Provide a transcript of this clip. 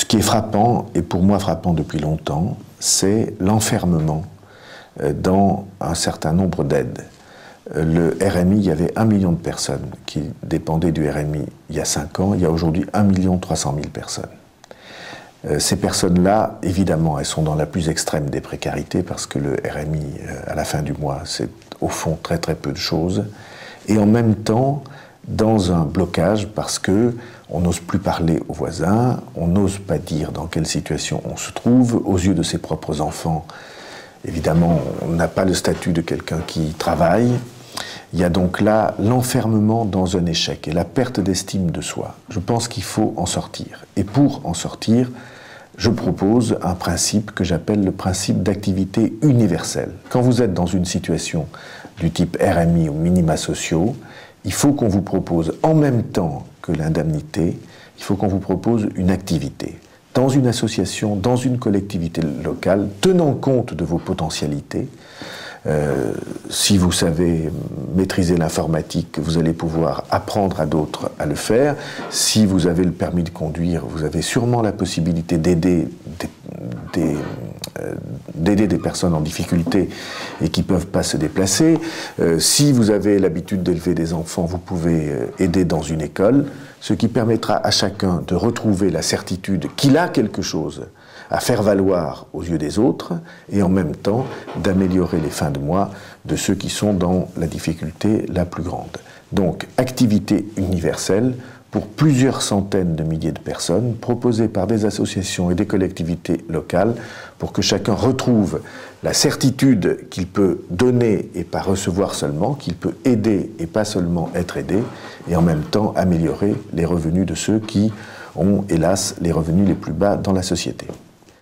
qui est frappant, et pour moi frappant depuis longtemps, c'est l'enfermement dans un certain nombre d'aides. Le RMI, il y avait 1 million de personnes qui dépendaient du RMI il y a 5 ans, il y a aujourd'hui 1 300 000 personnes. Ces personnes-là, évidemment, elles sont dans la plus extrême des précarités parce que le RMI, à la fin du mois, c'est au fond très très peu de choses. Et en même temps, dans un blocage parce que on n'ose plus parler aux voisins, on n'ose pas dire dans quelle situation on se trouve, aux yeux de ses propres enfants. Évidemment, on n'a pas le statut de quelqu'un qui travaille. Il y a donc là l'enfermement dans un échec et la perte d'estime de soi. Je pense qu'il faut en sortir. Et pour en sortir, je propose un principe que j'appelle le principe d'activité universelle. Quand vous êtes dans une situation du type RMI ou minima sociaux, il faut qu'on vous propose en même temps que l'indemnité, il faut qu'on vous propose une activité. Dans une association, dans une collectivité locale, tenant compte de vos potentialités. Si vous savez maîtriser l'informatique, vous allez pouvoir apprendre à d'autres à le faire. Si vous avez le permis de conduire, vous avez sûrement la possibilité d'aider des personnes en difficulté et qui ne peuvent pas se déplacer. Si vous avez l'habitude d'élever des enfants, vous pouvez aider dans une école, ce qui permettra à chacun de retrouver la certitude qu'il a quelque chose à faire valoir aux yeux des autres et en même temps d'améliorer les fins de mois de ceux qui sont dans la difficulté la plus grande. Donc, activité universelle pour plusieurs centaines de milliers de personnes proposées par des associations et des collectivités locales pour que chacun retrouve la certitude qu'il peut donner et pas recevoir seulement, qu'il peut aider et pas seulement être aidé, et en même temps améliorer les revenus de ceux qui ont, hélas, les revenus les plus bas dans la société.